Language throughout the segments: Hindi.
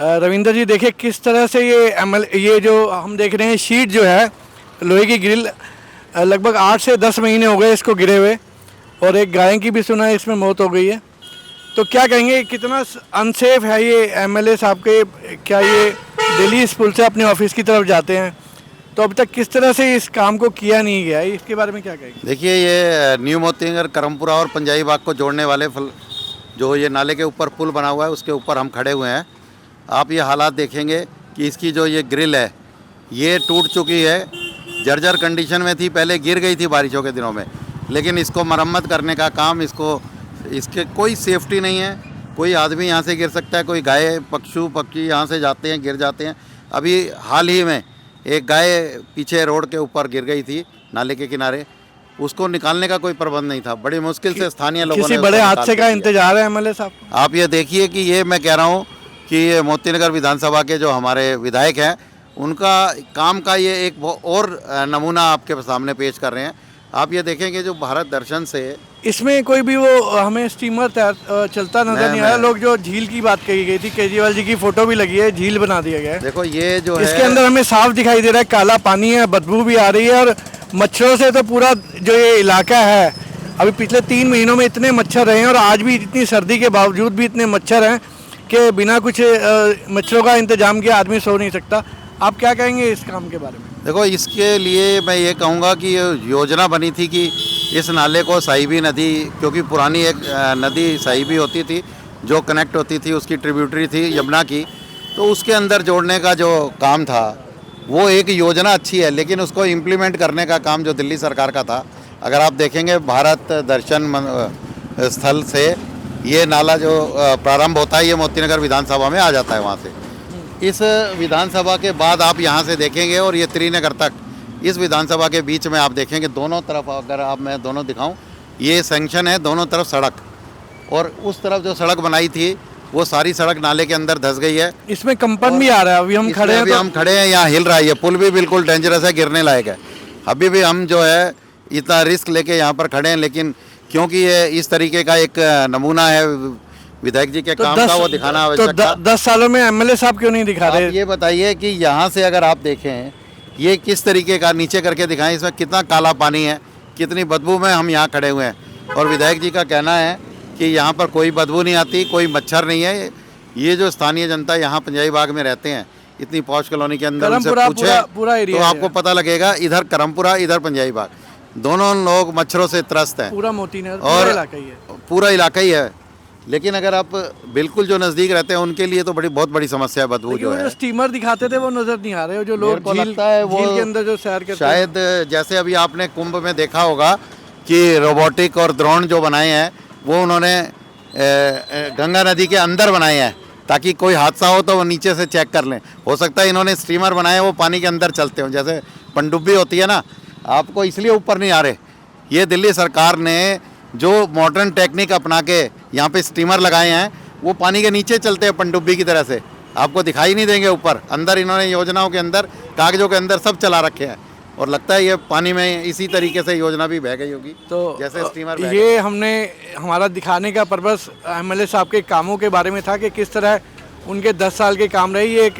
रविंदर जी, देखिए किस तरह से ये जो हम देख रहे हैं शीट जो है लोहे की ग्रिल, लगभग 8 से 10 महीने हो गए इसको गिरे हुए, और एक गाय की भी सुना है इसमें मौत हो गई है। तो क्या कहेंगे, कितना अनसेफ है ये एमएलए साहब के? क्या ये दिल्ली इस पुल से अपने ऑफिस की तरफ जाते हैं, तो अभी तक किस तरह से इस काम को किया नहीं गया है, इसके बारे में क्या कहेंगे? देखिए, ये न्यू मोतीनगर, करमपुरा और पंजाबी बाग को जोड़ने वाले जो ये नाले के ऊपर पुल बना हुआ है उसके ऊपर हम खड़े हुए हैं। आप ये हालात देखेंगे कि इसकी जो ये ग्रिल है ये टूट चुकी है, जर्जर कंडीशन में थी, पहले गिर गई थी बारिशों के दिनों में, लेकिन इसको मरम्मत करने का काम, इसके कोई सेफ्टी नहीं है। कोई आदमी यहाँ से गिर सकता है, कोई गाय पक्षी यहाँ से जाते हैं, गिर जाते हैं। अभी हाल ही में एक गाय पीछे रोड के ऊपर गिर गई थी नाले के किनारे, उसको निकालने का कोई प्रबंध नहीं था। बड़ी मुश्किल से स्थानीय लोगों ने किसी बड़े हादसे का इंतजार है एमएलए साहब? आप ये देखिए कि ये मैं कह रहा हूँ कि ये मोतीनगर विधानसभा के जो हमारे विधायक हैं उनका काम का ये एक और नमूना आपके सामने पेश कर रहे हैं। आप ये देखेंगे जो भारत दर्शन से इसमें कोई भी वो हमें स्टीमर चलता नजर नहीं आया। लोग जो झील की बात कही गई थी, केजरीवाल जी की फोटो भी लगी है, झील बना दिया गया है। देखो ये जो है, इसके अंदर हमें साफ दिखाई दे रहा है काला पानी है, बदबू भी आ रही है, और मच्छरों से तो पूरा जो ये इलाका है, अभी पिछले 3 महीनों में इतने मच्छर रहे हैं, और आज भी इतनी सर्दी के बावजूद भी इतने मच्छर हैं कि बिना कुछ मच्छरों का इंतजाम किए आदमी सो नहीं सकता। आप क्या कहेंगे इस काम के बारे में? देखो, इसके लिए मैं ये कहूँगा कि योजना बनी थी कि इस नाले को साहिबी नदी, क्योंकि पुरानी एक नदी साहिबी होती थी जो कनेक्ट होती थी, उसकी ट्रिब्यूटरी थी यमुना की, तो उसके अंदर जोड़ने का जो काम था वो एक योजना अच्छी है, लेकिन उसको इम्प्लीमेंट करने का काम जो दिल्ली सरकार का था, अगर आप देखेंगे भारत दर्शन स्थल से ये नाला जो प्रारंभ होता है ये मोतीनगर विधानसभा में आ जाता है। वहाँ से इस विधानसभा के बाद आप यहाँ से देखेंगे और ये त्रिनगर तक, इस विधानसभा के बीच में आप देखेंगे दोनों तरफ, अगर आप मैं दोनों दिखाऊं, ये सेंक्शन है दोनों तरफ सड़क, और उस तरफ जो सड़क बनाई थी वो सारी सड़क नाले के अंदर धंस गई है। इसमें कंपन भी आ रहा है। अभी हम खड़े हैं, हम खड़े हैं, यहाँ हिल रहा है, ये पुल भी बिल्कुल डेंजरस है, गिरने लायक है। अभी भी हम जो है इतना रिस्क लेके यहाँ पर खड़े हैं, लेकिन क्योंकि ये इस तरीके का एक नमूना है विधायक जी के काम का, वो दिखाना आवश्यक था। 10 सालों में एमएलए साहब क्यों नहीं दिखा रहे? ये बताइए कि यहाँ से अगर आप देखें ये किस तरीके का, नीचे करके दिखाएं, इसमें कितना काला पानी है, कितनी बदबू में हम यहाँ खड़े हुए हैं, और विधायक जी का कहना है कि यहाँ पर कोई बदबू नहीं आती, कोई मच्छर नहीं है। ये जो स्थानीय जनता यहाँ पंजाबी बाग में रहते हैं, इतनी पॉश कॉलोनी के अंदर, उनसे पूछे पूरा एरिया तो आपको पता लगेगा, इधर करमपुरा, इधर पंजाबी बाग, दोनों लोग मच्छरों से त्रस्त हैं। पूरा मोतीनगर और पूरा इलाका ही है। लेकिन अगर आप बिल्कुल जो नज़दीक रहते हैं उनके लिए तो बहुत बड़ी समस्या है बदबू जो है। स्टीमर दिखाते थे वो नजर नहीं आ रहे, जो लोग झील के अंदर जो सैर करते हैं। शायद जैसे अभी आपने कुंभ में देखा होगा कि रोबोटिक और ड्रोन जो बनाए हैं वो उन्होंने गंगा नदी के अंदर बनाए हैं, ताकि कोई हादसा हो तो वो नीचे से चेक कर लें। हो सकता है इन्होंने स्टीमर बनाए वो पानी के अंदर चलते हों, जैसे पनडुब्बी होती है ना, आपको इसलिए ऊपर नहीं आ रहे। ये दिल्ली सरकार ने जो मॉडर्न टेक्निक अपना के यहाँ पे स्टीमर लगाए हैं वो पानी के नीचे चलते हैं पनडुब्बी की तरह से, आपको दिखाई नहीं देंगे ऊपर। अंदर इन्होंने योजनाओं के अंदर, कागजों के अंदर सब चला रखे हैं, और लगता है ये पानी में इसी तरीके से योजना भी बह गई होगी, तो जैसे स्टीमर। ये हमने हमारा दिखाने का पर्पस एमएलए साहब के कामों के बारे में था कि किस तरह उनके 10 साल के काम रहे। ये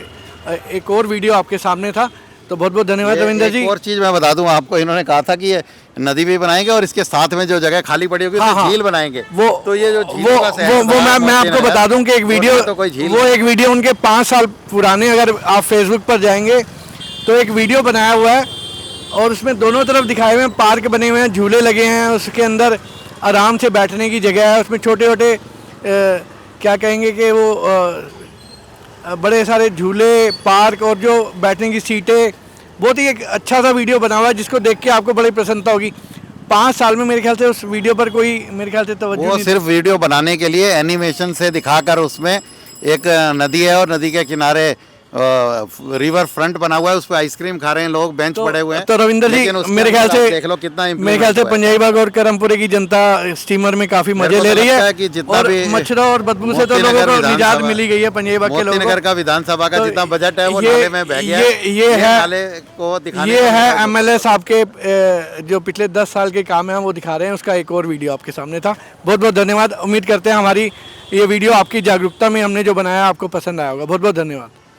एक और वीडियो आपके सामने था, तो बहुत बहुत धन्यवाद रविंदर जी। और चीज़ मैं बता दूं आपको, इन्होंने कहा था कि ये नदी भी बनाएंगे और इसके साथ में जो जगह खाली पड़ी होगी तो झील बनाएंगे। तो ये जो झील का मैं आपको बता दूं कि एक वीडियो उनके 5 साल पुराने, अगर आप फेसबुक पर जाएंगे तो एक वीडियो बनाया हुआ है, और उसमें दोनों तरफ दिखाए हुए हैं पार्क बने हुए हैं, झूले लगे हैं, उसके अंदर आराम से बैठने की जगह है, उसमें छोटे छोटे क्या कहेंगे कि वो बड़े सारे झूले, पार्क और जो बैठने की सीटें, बहुत ही एक अच्छा सा वीडियो बना हुआ है जिसको देख के आपको बड़ी प्रसन्नता होगी। 5 साल में मेरे ख्याल से उस वीडियो पर कोई मेरे ख्याल से तवज्जो नहीं, सिर्फ वीडियो बनाने के लिए एनिमेशन से दिखाकर उसमें एक नदी है और नदी के किनारे रिवर फ्रंट बना हुआ है, उस पर आइसक्रीम खा रहे हैं लोग, बेंच पड़े हुए हैं। तो रविंदर जी, लेकिन उसके मेरे ख्याल अंदर से आप देख लो कितना मेरे ख्याल से improvement हुआ है। पंजाबी बाग और करमपुरे की जनता स्टीमर में काफी मजे को ले तो रही लगता है है कि जितना और भी मच्छरों और बदबू से तो मोती लोगों नगर को निजात विधानसभा- मिली गई है पंजाबी बाग के लोगों मोती नगर को। का विधानसभा का तो जितना बजट है वो ये- नाले में बह गया ये है नाले को दिखाने ये का है मौका एमएलए साहब के जो पिछले 10 साल के काम है वो दिखा रहे हैं, उसका एक और वीडियो आपके सामने था। बहुत बहुत धन्यवाद। उम्मीद करते हैं हमारी ये वीडियो आपकी जागरूकता में हमने जो बनाया आपको पसंद आया होगा। बहुत बहुत धन्यवाद।